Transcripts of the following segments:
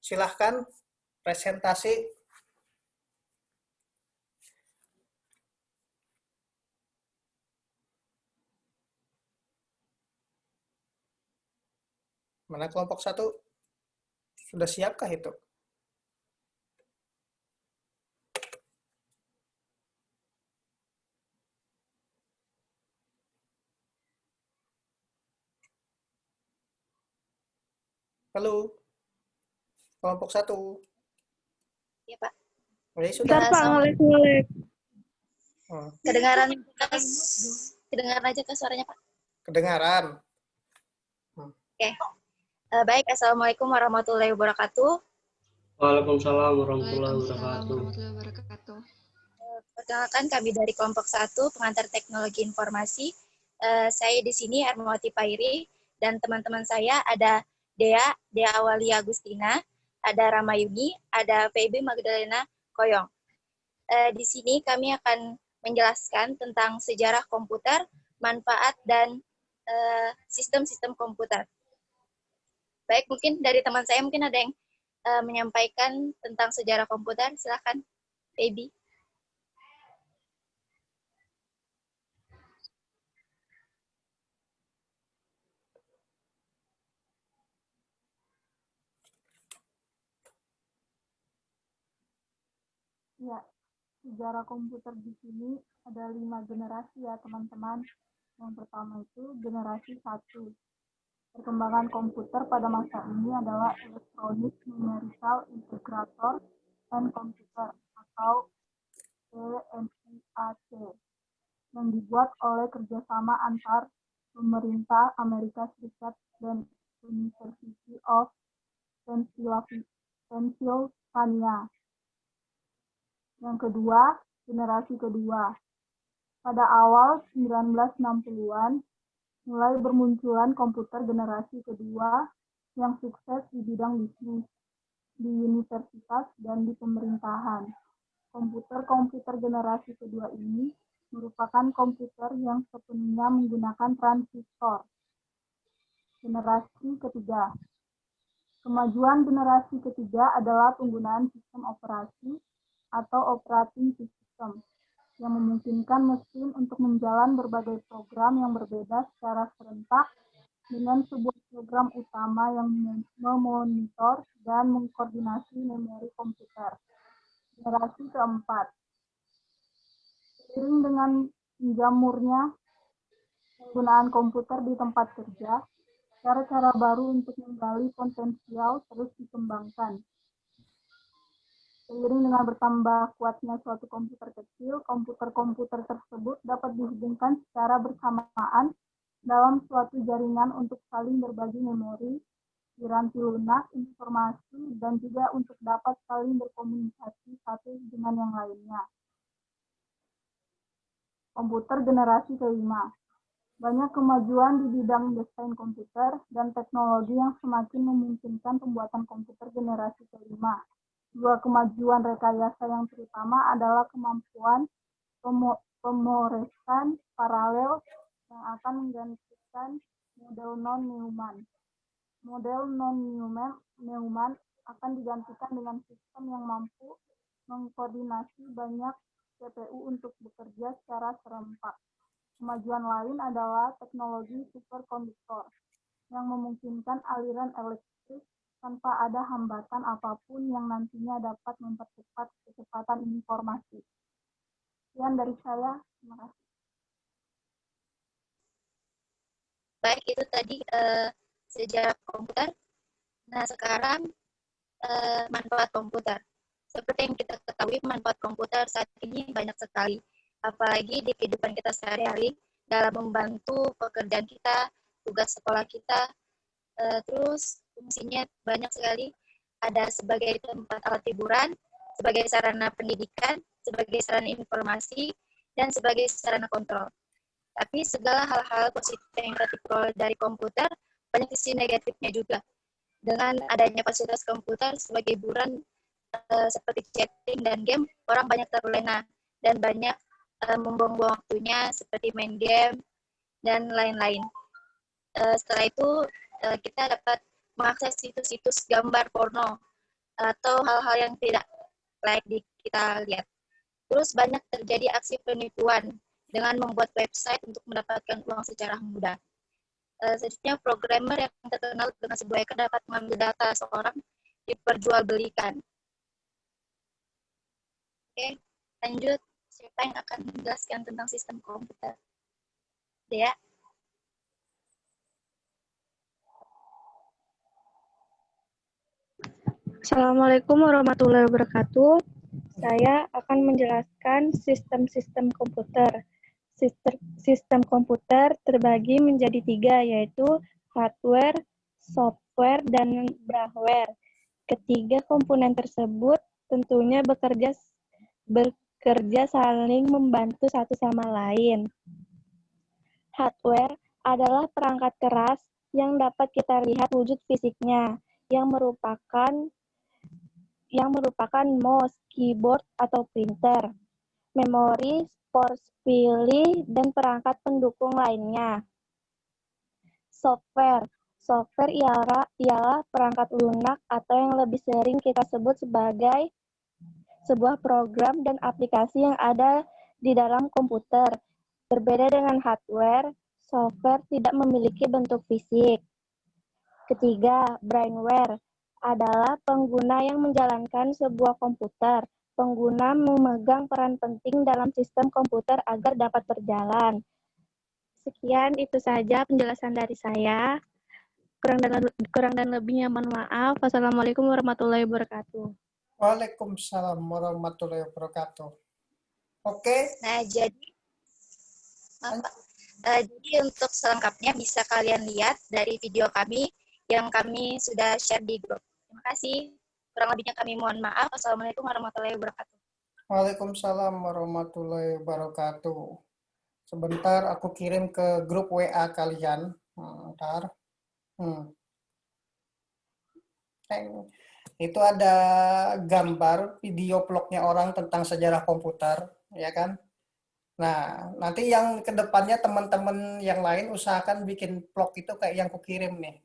Silahkan presentasi. Mana kelompok 1? Sudah siapkah itu? Halo, kelompok 1. Ya, Pak. Oke, sudah. Bentar, Pak, ngelek-ngelek. Oh, Kedengaran aja ke suaranya, Pak. kedengaran. Oke. Baik, Assalamualaikum warahmatullahi wabarakatuh. Waalaikumsalam warahmatullahi wabarakatuh. Perkenalkan, kami dari kelompok 1 pengantar teknologi informasi. Saya di sini Ermawati Pairi, dan teman-teman saya ada Dea Awalia Agustina, ada Ramayuni, ada Feby Magdalena Koyong. Di sini kami akan menjelaskan tentang sejarah komputer, manfaat, dan sistem-sistem komputer. Baik, mungkin dari teman saya mungkin ada yang menyampaikan tentang sejarah komputer. Silakan, Baby. Ya, sejarah komputer di sini ada 5 generasi ya, teman-teman. Yang pertama itu generasi 1. Perkembangan komputer pada masa ini adalah Electronic Numerical Integrator and Computer atau ENIAC yang dibuat oleh kerjasama antar pemerintah Amerika Serikat dan University of Pennsylvania. Yang kedua, generasi kedua. Pada awal 1960-an, mulai bermunculan komputer generasi kedua yang sukses di bidang bisnis, di universitas, dan di pemerintahan. Komputer-komputer generasi kedua ini merupakan komputer yang sepenuhnya menggunakan transistor. Generasi ketiga. Kemajuan generasi ketiga adalah penggunaan sistem operasi atau operating system yang memungkinkan mesin untuk menjalan berbagai program yang berbeda secara serentak dengan sebuah program utama yang memonitor dan mengkoordinasi memori komputer. Generasi keempat. Seiring dengan menjamurnya penggunaan komputer di tempat kerja, cara-cara baru untuk menggali potensial terus dikembangkan. Seiring dengan bertambah kuatnya suatu komputer kecil, komputer-komputer tersebut dapat dihubungkan secara bersamaan dalam suatu jaringan untuk saling berbagi memori, piranti lunak, informasi, dan juga untuk dapat saling berkomunikasi satu dengan yang lainnya. Komputer generasi kelima. Banyak kemajuan di bidang desain komputer dan teknologi yang semakin memungkinkan pembuatan komputer generasi kelima. Dua kemajuan rekayasa yang terutama adalah kemampuan pemrosesan paralel yang akan menggantikan model non-Neumann. Model non-Neumann akan digantikan dengan sistem yang mampu mengkoordinasi banyak CPU untuk bekerja secara serempak. Kemajuan lain adalah teknologi superkonduktor yang memungkinkan aliran elektrik tanpa ada hambatan apapun yang nantinya dapat mempercepat kecepatan informasi. Sekian dari saya, terima kasih. Baik, itu tadi sejarah komputer. Nah, sekarang manfaat komputer. Seperti yang kita ketahui, manfaat komputer saat ini banyak sekali. Apalagi di kehidupan kita sehari-hari dalam membantu pekerjaan kita, tugas sekolah kita, terus fungsinya banyak sekali. Ada sebagai tempat alat hiburan, sebagai sarana pendidikan, sebagai sarana informasi, dan sebagai sarana kontrol. Tapi segala hal-hal positif yang kita peroleh dari komputer, banyak sisi negatifnya juga. Dengan adanya fasilitas komputer sebagai hiburan seperti chatting dan game, orang banyak terlena dan banyak membuang-buang waktunya seperti main game dan lain-lain. Setelah itu kita dapat mengakses situs-situs gambar porno atau hal-hal yang tidak layak kita lihat. Terus banyak terjadi aksi penipuan dengan membuat website untuk mendapatkan uang secara mudah. Selanjutnya, programmer yang terkenal dengan sebuah hacker dapat mengambil data seorang diperjualbelikan. Oke, lanjut. Siapa yang akan menjelaskan tentang sistem komputer? Dea? Assalamualaikum warahmatullahi wabarakatuh. Saya akan menjelaskan sistem-sistem komputer. Sistem komputer terbagi menjadi 3, yaitu hardware, software, dan brainware. Ketiga komponen tersebut tentunya bekerja saling membantu satu sama lain. Hardware adalah perangkat keras yang dapat kita lihat wujud fisiknya, yang merupakan mouse, keyboard, atau printer, memori, force pilih, dan perangkat pendukung lainnya. Software ialah perangkat lunak atau yang lebih sering kita sebut sebagai sebuah program dan aplikasi yang ada di dalam komputer. Berbeda dengan hardware, software tidak memiliki bentuk fisik. Ketiga, brainware adalah pengguna yang menjalankan sebuah komputer. Pengguna memegang peran penting dalam sistem komputer agar dapat berjalan. Sekian, itu saja penjelasan dari saya. Kurang dan lebihnya mohon maaf. Wassalamualaikum warahmatullahi wabarakatuh. Waalaikumsalam warahmatullahi wabarakatuh. Oke. Nah, jadi untuk selengkapnya bisa kalian lihat dari video kami yang kami sudah share di grup. Terima kasih. Kurang lebihnya kami mohon maaf. Wassalamualaikum warahmatullahi wabarakatuh. Waalaikumsalam warahmatullahi wabarakatuh. Sebentar aku kirim ke grup WA kalian. Ntar. Itu ada gambar video vlognya orang tentang sejarah komputer, ya kan? Nah, nanti yang kedepannya teman-teman yang lain usahakan bikin vlog itu kayak yang kukirim nih.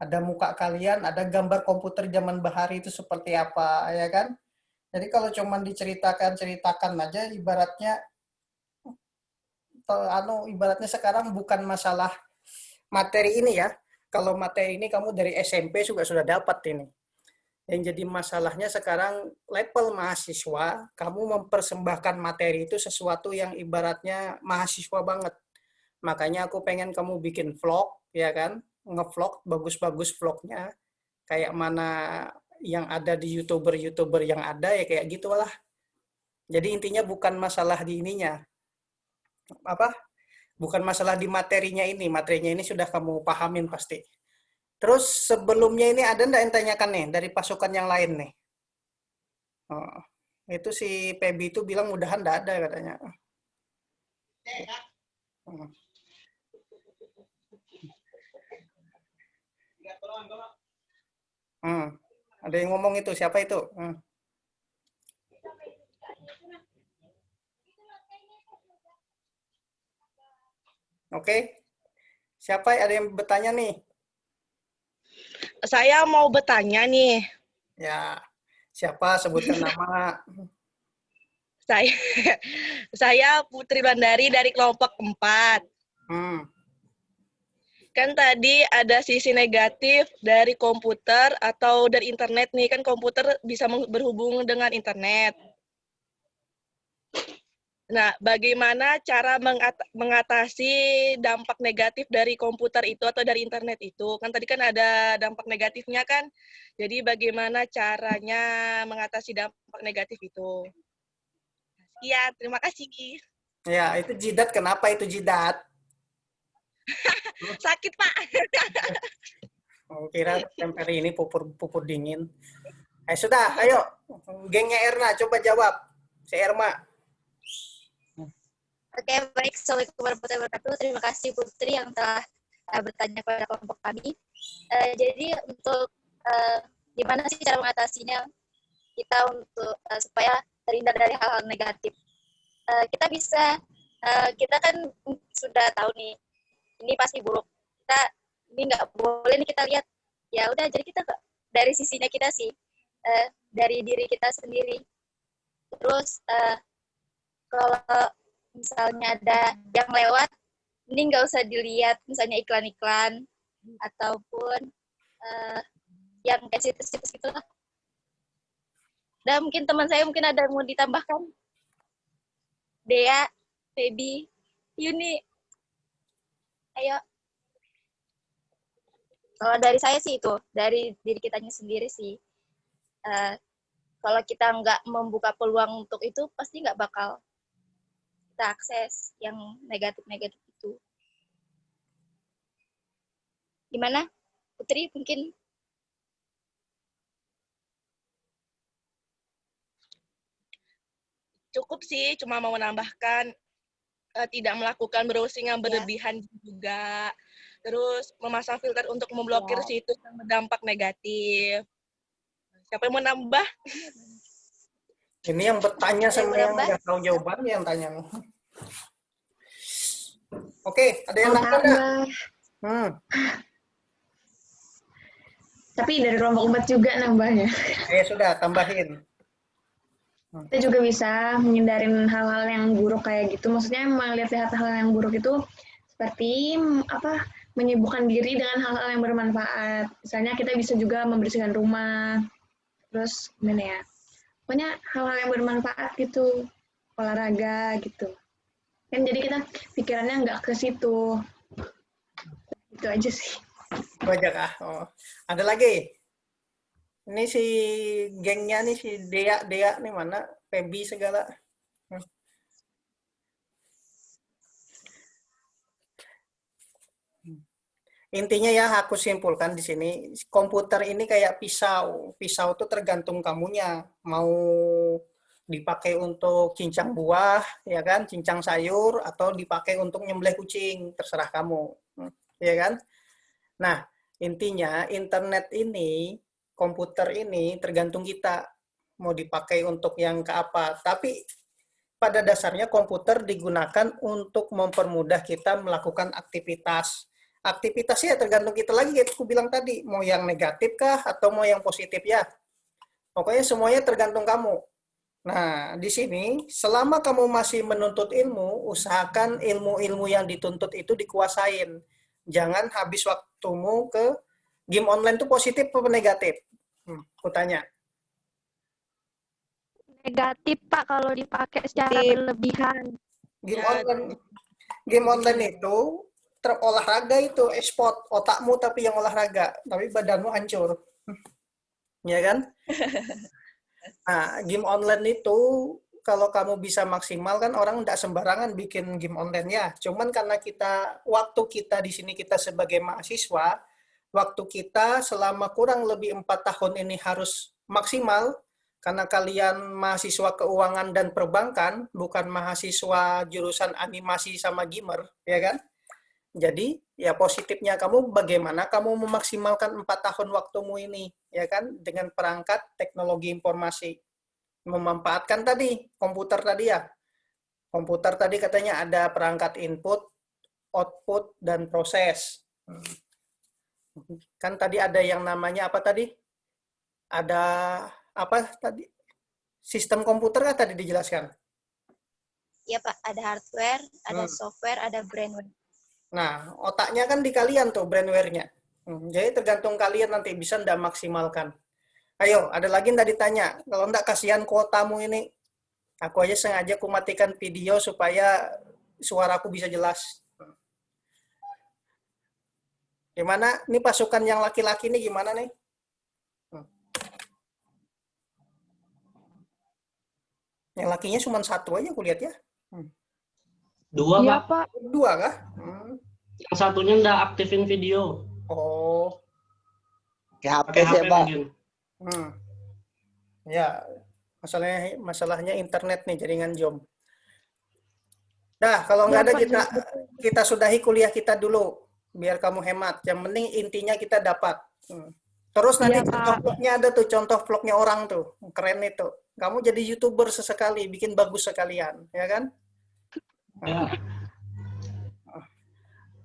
Ada muka kalian, ada gambar komputer zaman bahari itu seperti apa, ya kan? Jadi kalau cuma diceritakan aja, ibaratnya sekarang bukan masalah materi ini ya. Kalau materi ini kamu dari SMP juga sudah dapat ini. Yang jadi masalahnya sekarang level mahasiswa, kamu mempersembahkan materi itu sesuatu yang ibaratnya mahasiswa banget. Makanya aku pengen kamu bikin vlog, ya kan? Ngevlog, bagus-bagus vlognya. Kayak mana yang ada di YouTuber-YouTuber yang ada, ya kayak gitulah. Jadi intinya bukan masalah di ininya. Bukan masalah di materinya ini. Materinya ini sudah kamu pahamin pasti. Terus sebelumnya ini ada enggak yang tanyakan nih dari pasukan yang lain nih? Oh, itu si Pebi itu bilang mudahan enggak ada katanya. Ada yang ngomong itu, siapa itu? Oke. Siapa ada yang bertanya nih? Saya mau bertanya nih. Ya, siapa? Sebutkan nama. Saya Putri Bandari dari kelompok 4. Kan tadi ada sisi negatif dari komputer atau dari internet nih. Kan komputer bisa berhubung dengan internet. Nah, bagaimana cara mengatasi dampak negatif dari komputer itu atau dari internet itu? Kan tadi kan ada dampak negatifnya kan? Jadi bagaimana caranya mengatasi dampak negatif itu? Iya, terima kasih. Ya, itu jidat. Kenapa itu jidat? Sakit, Pak. Oh, kira temperi ini pupur dingin. Sudah, ayo. Gengnya Erna, coba jawab. Si Erma. Oke, baik. Assalamualaikum warahmatullahi wabarakatuh. Terima kasih Putri yang telah bertanya kepada kelompok kami. Jadi untuk gimana sih cara mengatasinya kita untuk supaya terhindar dari hal-hal negatif? Kita kan sudah tahu nih, ini pasti buruk. Ini nggak boleh nih kita lihat. Ya udah, jadi kita dari sisinya kita sih. dari diri kita sendiri. Terus kalau misalnya ada yang lewat, ini nggak usah dilihat, misalnya iklan-iklan ataupun yang kayak situs-situs gitu lah. Dan mungkin teman saya mungkin ada yang mau ditambahkan. Dea, Feby, Yuni, ayo. Kalau dari saya sih itu, dari diri kitanya sendiri sih. Kalau kita nggak membuka peluang untuk itu, pasti nggak bakal kita akses yang negatif-negatif itu. Gimana? Putri mungkin? Cukup sih, cuma mau menambahkan tidak melakukan browsing yang berlebihan juga. Terus memasang filter untuk memblokir situs yang berdampak negatif. Siapa yang mau nambah? Ini yang bertanya sama yang nggak tahu jawabannya yang tanya. Oke, ada yang nambah nggak? Tapi dari kelompok 4 juga nambahnya. Ya sudah, tambahin. Kita juga bisa menghindarin hal-hal yang buruk kayak gitu. Maksudnya melihat hal-hal yang buruk itu seperti menyibukkan diri dengan hal-hal yang bermanfaat. Misalnya kita bisa juga membersihkan rumah. Terus gimana ya? Pokoknya hal-hal yang bermanfaat gitu. Olahraga gitu. Kan jadi kita pikirannya nggak ke situ. Itu aja sih. Itu aja kah? Oh. Ada lagi? Ini si gengnya nih, si Dea nih mana? Feby segala. Intinya ya aku simpulkan di sini, komputer ini kayak pisau. Pisau itu tergantung kamunya. Mau dipakai untuk cincang buah, ya kan, cincang sayur, atau dipakai untuk nyembelih kucing, terserah kamu. Ya kan? Nah, intinya internet ini, komputer ini tergantung kita mau dipakai untuk yang ke apa. Tapi pada dasarnya komputer digunakan untuk mempermudah kita melakukan aktivitas. Aktivitasnya tergantung kita lagi, kayak aku bilang tadi, mau yang negatif kah atau mau yang positif ya. Pokoknya semuanya tergantung kamu. Nah, di sini selama kamu masih menuntut ilmu, usahakan ilmu-ilmu yang dituntut itu dikuasain. Jangan habis waktumu ke game online itu positif atau negatif? Aku tanya. Negatif, Pak, kalau dipakai secara berlebihan. Game online itu olahraga itu, e-sport, otakmu tapi yang olahraga, tapi badanmu hancur. Ya kan? Nah, game online itu kalau kamu bisa maksimal kan orang tidak sembarangan bikin game online ya. Cuman karena waktu kita di sini kita sebagai mahasiswa, waktu kita selama kurang lebih 4 tahun ini harus maksimal, karena kalian mahasiswa keuangan dan perbankan, bukan mahasiswa jurusan animasi sama gamer, ya kan? Jadi, ya positifnya kamu bagaimana kamu memaksimalkan 4 tahun waktumu ini, ya kan? Dengan perangkat teknologi informasi. Memanfaatkan tadi, komputer tadi ya. Komputer tadi katanya ada perangkat input, output, dan proses. Kan tadi ada yang namanya apa tadi? Ada apa tadi? Sistem komputer kan tadi dijelaskan? Iya Pak, ada hardware, ada software, ada brainware. Nah, otaknya kan di kalian tuh, brainware-nya. Jadi tergantung kalian nanti bisa nggak maksimalkan. Ayo, ada lagi nggak ditanya? Kalau nggak kasihan kuotamu ini. Aku aja sengaja aku matikan video supaya suaraku bisa jelas. Gimana? Ini pasukan yang laki-laki ini gimana nih? Yang lakinya cuma satu aja aku lihat ya. Dua, Iya, Pak. Pak. Dua kah? Yang satunya nggak aktifin video. Oh. Pakai HP mungkin. Ya, masalahnya internet nih, jaringan jom. Nah, kalau nggak ada kita sudahi kuliah kita dulu, biar kamu hemat. Yang penting intinya kita dapat. Terus nanti contoh vlognya ada tuh, contoh vlognya orang tuh, keren itu. Kamu jadi YouTuber sesekali, bikin bagus sekalian, ya kan? Ya.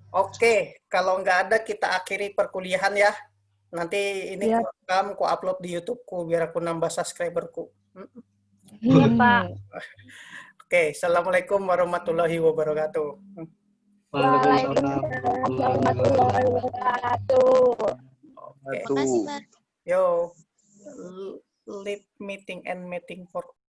Oke, kalau nggak ada kita akhiri perkuliahan ya. Nanti ini Siap. ku rekam, ku upload di YouTube-ku biar aku nambah subscriber-ku. Iya, Pak. Oke, Assalamualaikum warahmatullahi wabarakatuh. Waalaikumsalam. Warahmatullahi wabarakatuh. Oke, Terima kasih, Pak. yo, leave meeting and meeting for